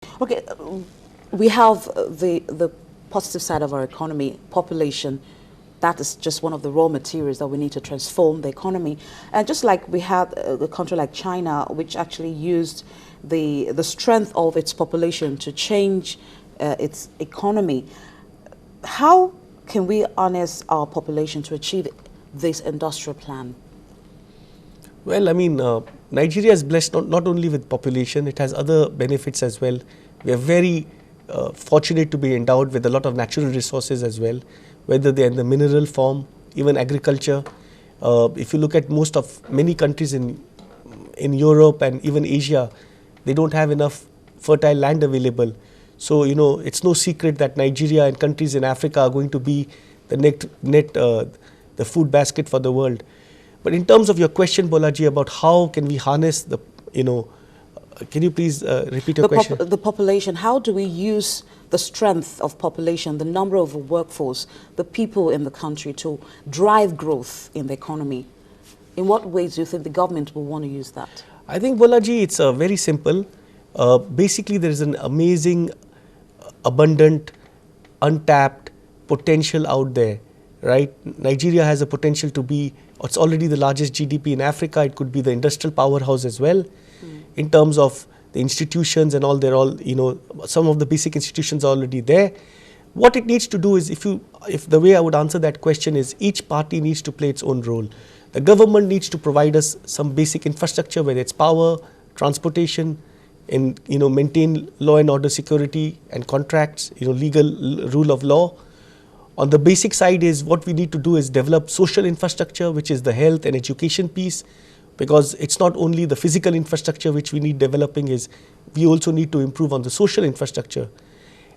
Okay, we have the positive side of our economy, population. That is just one of the raw materials that we need to transform the economy. And just like we had a country like China, which actually used the strength of its population to change its economy. How can we harness our population to achieve this industrial plan? Well, I mean, Nigeria is blessed not only with population, it has other benefits as well. We are very fortunate to be endowed with a lot of natural resources as well, whether they are in the mineral form, even agriculture. If you look at many countries in Europe and even Asia, they don't have enough fertile land available. So, it's no secret that Nigeria and countries in Africa are going to be the the food basket for the world. But in terms of your question, Bolaji, about how can we harness can you please repeat your question? The population, how do we use the strength of population, the number of the workforce, the people in the country to drive growth in the economy? In what ways do you think the government will want to use that? I think, Bolaji, it's very simple. Basically, there is an amazing, abundant, untapped potential out there, right? Nigeria has a potential to be, it's already the largest GDP in Africa. It could be the industrial powerhouse as well. In terms of the institutions and all, they're all, some of the basic institutions are already there. What it needs to do is, if the way I would answer that question is, each party needs to play its own role. The government needs to provide us some basic infrastructure, whether it's power, transportation, and maintain law and order, security and contracts, legal rule of law. On the basic side is what we need to do is develop social infrastructure, which is the health and education piece, because it's not only the physical infrastructure which we need developing, is we also need to improve on the social infrastructure.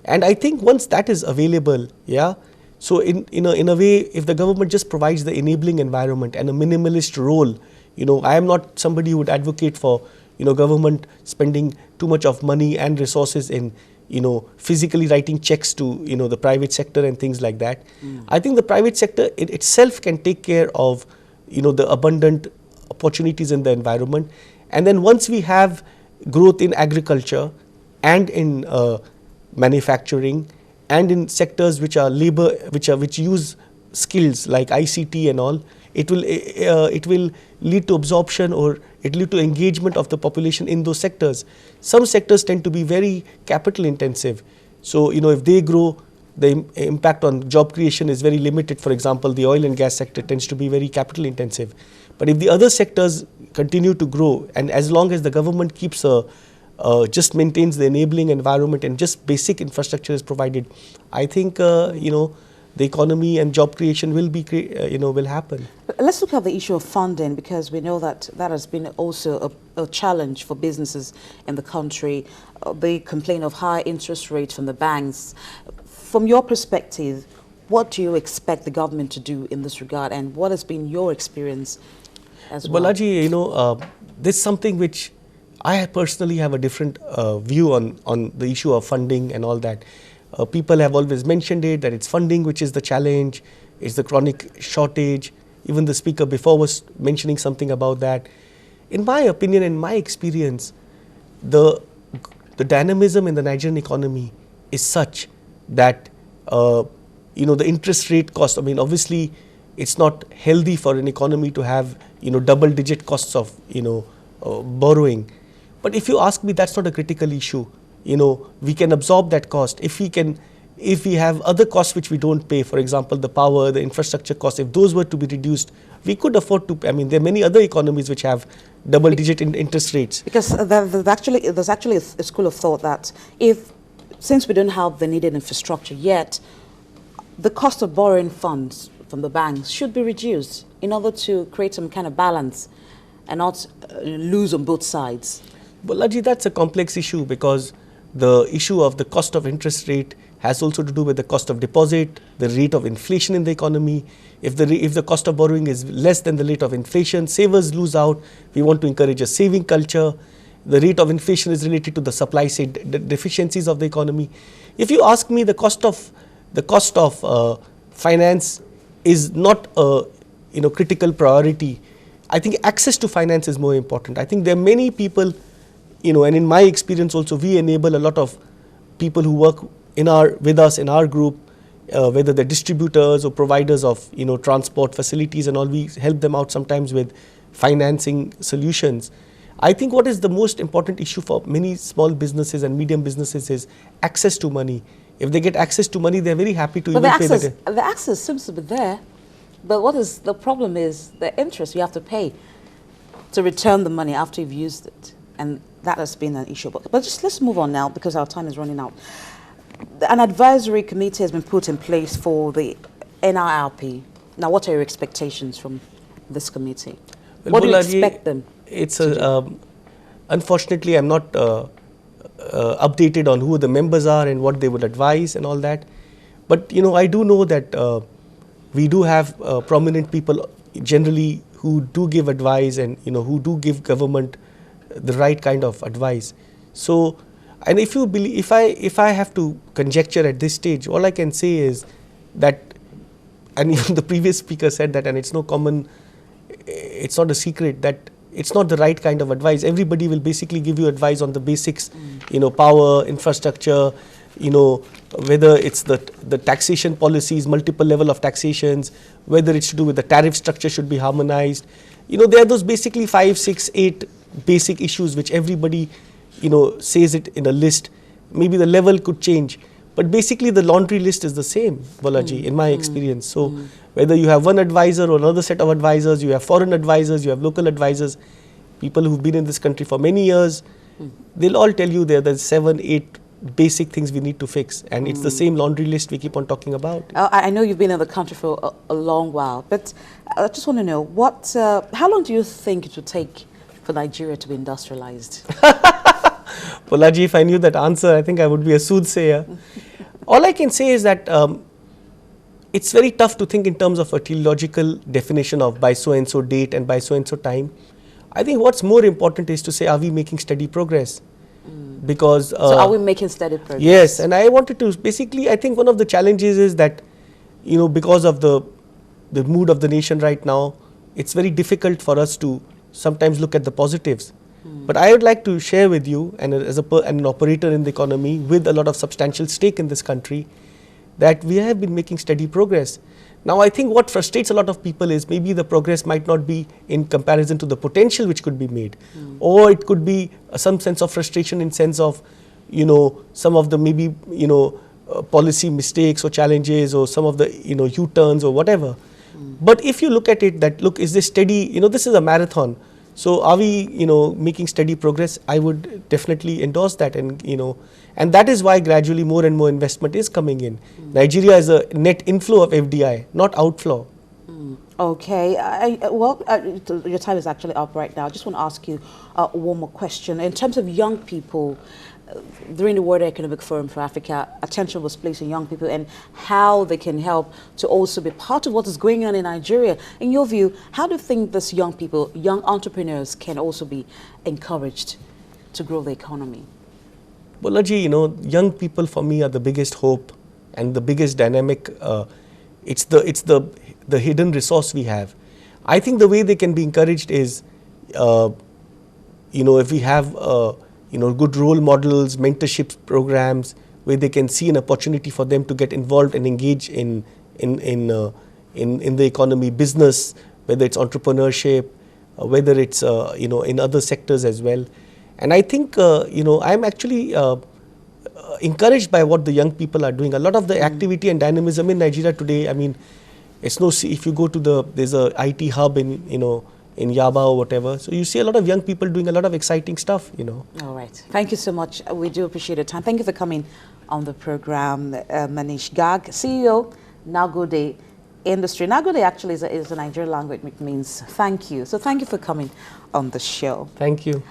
And I think once that is available, so in a way, if the government just provides the enabling environment and a minimalist role, I am not somebody who would advocate for government spending too much of money and resources in physically writing checks to the private sector and things like that. I think the private sector itself can take care of the abundant opportunities in the environment. And then once we have growth in agriculture and in manufacturing and in sectors which are labor, which use skills like ICT and all, it will lead to absorption, or it will lead to engagement of the population in those sectors. Some sectors tend to be very capital intensive. So, if they grow, the impact on job creation is very limited. For example, the oil and gas sector tends to be very capital intensive. But if the other sectors continue to grow, and as long as the government keeps just maintains the enabling environment and just basic infrastructure is provided, I think the economy and job creation will be will happen. Let's look at the issue of funding, because we know that has been also a challenge for businesses in the country. They complain of high interest rates from the banks. From your perspective, what do you expect the government to do in this regard, and what has been your experience as well? Balaji, this is something which I personally have a different view on the issue of funding and all that. People have always mentioned it, that it's funding which is the challenge, it's the chronic shortage. Even the speaker before was mentioning something about that. In my opinion and my experience, the dynamism in the Nigerian economy is such that the interest rate cost, obviously it's not healthy for an economy to have double-digit costs of borrowing. But if you ask me, that's not a critical issue. We can absorb that cost. If we have other costs which we don't pay, for example, the power, the infrastructure costs, if those were to be reduced, we could afford to. There are many other economies which have double-digit interest rates. Because there's actually a school of thought that since we don't have the needed infrastructure yet, the cost of borrowing funds from the banks should be reduced in order to create some kind of balance and not lose on both sides. Balaji, that's a complex issue, because the issue of the cost of interest rate has also to do with the cost of deposit, the rate of inflation in the economy. If the cost of borrowing is less than the rate of inflation, savers lose out. We want to encourage a saving culture. The rate of inflation is related to the supply side deficiencies of the economy. If you ask me, the cost of finance is not a critical priority. I think access to finance is more important. I think there are many people and in my experience also, we enable a lot of people who work with us in our group, whether they're distributors or providers of transport facilities and all. We help them out sometimes with financing solutions. I think what is the most important issue for many small businesses and medium businesses is access to money. If they get access to money, they're very happy to But even pay that. the access seems to be there, but what is the problem is the interest you have to pay to return the money after you've used it, and that has been an issue. But just let's move on now because our time is running out. An advisory committee has been put in place for the NIRP. Now, what are your expectations from this committee? Well, what do you expect them? It's unfortunately, I'm not updated on who the members are and what they would advise and all that. But I do know that we do have prominent people generally who do give advice and who do give government the right kind of advice. So, and if you believe, if I have to conjecture at this stage, all I can say is that, and even the previous speaker said that, and it's not a secret that it's not the right kind of advice. Everybody will basically give you advice on the basics, power, infrastructure, whether it's the taxation policies, multiple level of taxations, whether it's to do with the tariff structure should be harmonized. There are those basically 5, 6, 8 basic issues which everybody, says it in a list. Maybe the level could change, but basically the laundry list is the same, Balaji, in my experience. So whether you have one advisor or another set of advisors, you have foreign advisors, you have local advisors, people who've been in this country for many years, they'll all tell you there's 7, 8 basic things we need to fix, and it's the same laundry list we keep on talking about. I know you've been in the country for a long while, but I just want to know how long do you think it would take for Nigeria to be industrialized? Balaji, if I knew that answer, I think I would be a soothsayer. All I can say is that it's very tough to think in terms of a teleological definition of by so and so date and by so and so time. I think what's more important is to say, are we making steady progress? Because so are we making steady progress? Yes, and I wanted to basically, I think one of the challenges is that because of the mood of the nation right now, it's very difficult for us to sometimes look at the positives. But I would like to share with you, and as an operator in the economy with a lot of substantial stake in this country, that we have been making steady progress. Now, I think what frustrates a lot of people is maybe the progress might not be in comparison to the potential which could be made, or it could be some sense of frustration in sense of, some of the maybe, policy mistakes or challenges or some of the, U-turns or whatever. But if you look at it, is this steady, this is a marathon. So are we, making steady progress? I would definitely endorse that, and that is why gradually more and more investment is coming in. Nigeria is a net inflow of FDI, not outflow. Okay, your time is actually up right now. I just want to ask you one more question. In terms of young people, during the World Economic Forum for Africa, attention was placed on young people and how they can help to also be part of what is going on in Nigeria. In your view, how do you think these young people, young entrepreneurs, can also be encouraged to grow the economy? Balaji, young people for me are the biggest hope and the biggest dynamic. It's the hidden resource we have. I think the way they can be encouraged is, if we have good role models, mentorship programs, where they can see an opportunity for them to get involved and engage in the economy, business, whether it's entrepreneurship, whether it's in other sectors as well. And I think I'm actually encouraged by what the young people are doing. A lot of the activity and dynamism in Nigeria today, I mean, it's if you go to there's a IT hub in Yaba or whatever. So you see a lot of young people doing a lot of exciting stuff, All right. Thank you so much. We do appreciate your time. Thank you for coming on the program, Maneesh Garg, CEO, Nagodo Industries. Nagodo actually is a Nigerian language, which means thank you. So thank you for coming on the show. Thank you.